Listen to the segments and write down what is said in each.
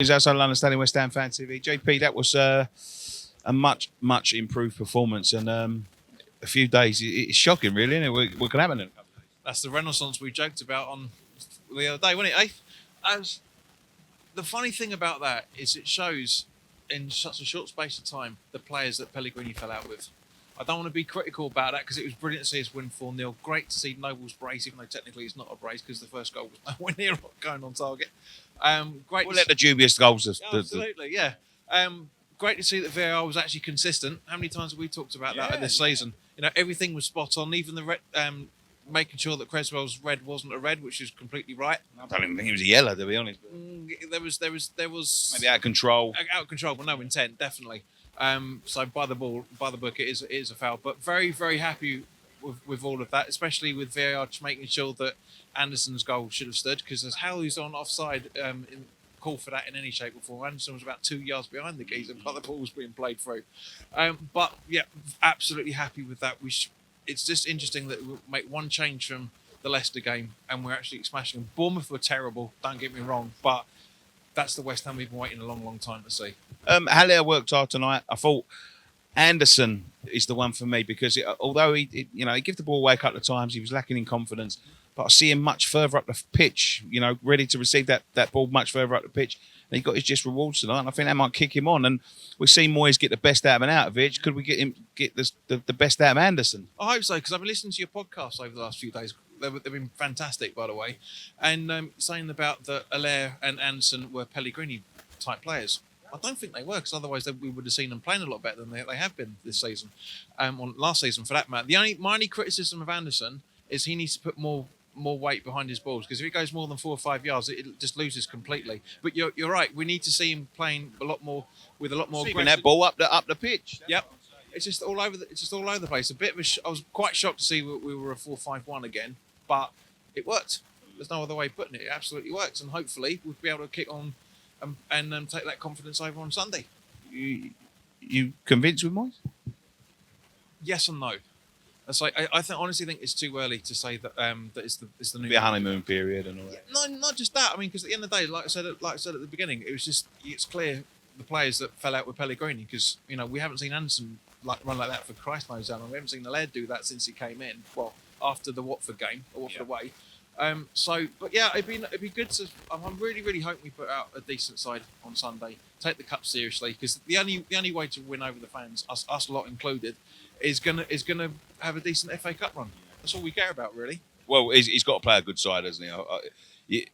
Is outside London Stadium, West Ham Fan TV. JP, that was a much improved performance, and a few days. It's shocking, really, isn't it? What can happen in a couple of days? That's the renaissance we joked about on the other day, wasn't it? As the funny thing about that is, it shows in such a short space of time the players that Pellegrini fell out with. I don't want to be critical about that because it was brilliant to see us win 4-0. Great to see Noble's brace, even though technically it's not a brace because the first goal was nowhere near going on target. We'll let the dubious goals. Absolutely, yeah. Great to see that VAR was actually consistent. How many times have we talked about that in this season? You know, everything was spot on. Even the red, making sure that Creswell's red wasn't a red, which is completely right. I don't even think it was a yellow, to be honest. There was Maybe out of control. Out of control, but no intent, definitely. So by the book, it is a foul. But very, very happy with all of that, especially with VAR just making sure that Anderson's goal should have stood, because there's how he's on offside call for that in any shape or form. Anderson was about 2 yards behind the geezer, but the ball was being played through. But yeah, absolutely happy with that. It's just interesting that we'll make one change from the Leicester game and we're actually smashing them. Bournemouth were terrible, don't get me wrong, but that's the West Ham we've been waiting a long time to see. Haller worked hard tonight. I thought Anderson is the one for me because although he gave the ball away a couple of times, he was lacking in confidence. But I see him much further up the pitch, ready to receive that ball much further up the pitch. And he got his just rewards tonight, and I think that might kick him on. And we've seen Moyes get the best out of Arnautovic. Could we get the best out of Anderson? I hope so, because I've been listening to your podcast over the last few days. They've been fantastic, by the way. And saying about that Haller and Anderson were Pellegrini-type players. I don't think they were, because otherwise we would have seen them playing a lot better than they have been this season, or last season for that matter. My only criticism of Anderson is he needs to put more weight behind his balls, because if he goes more than 4 or 5 yards, it just loses completely. But you're right. We need to see him playing a lot more with a lot more aggression. That ball up the pitch. Yep, it's just all over. It's just all over the place. A bit of I was quite shocked to see we were a 4-5-1 again, but it worked. There's no other way of putting it. It absolutely works, and hopefully we'll be able to kick on and take that confidence over on Sunday. You convinced with Moyes? Yes and no. So I honestly think it's too early to say that that it's the new honeymoon period and all that. No, not just that. I mean, because at the end of the day, like I said at the beginning, it's clear the players that fell out with Pellegrini, because we haven't seen Anderson run like that for Christ knows how long. We haven't seen Haller do that since he came in. Well, after the Watford game, or Watford away. But yeah, it'd be good to. I'm really hoping we put out a decent side on Sunday. Take the cup seriously, because the only way to win over the fans, us lot included, is gonna have a decent FA Cup run. That's all we care about, really. Well, he's got to play a good side, hasn't he?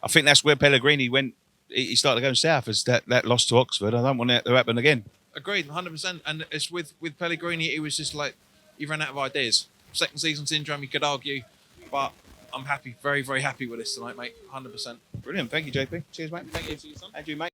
I think that's where Pellegrini went. He started going south as that loss to Oxford. I don't want that to happen again. Agreed, 100%. And it's with Pellegrini, it was just like he ran out of ideas. Second season syndrome, you could argue, but I'm happy, very happy with this tonight, mate. 100%. Brilliant. Thank you, JP. Cheers, mate. Thank you. See you, son. And you, mate.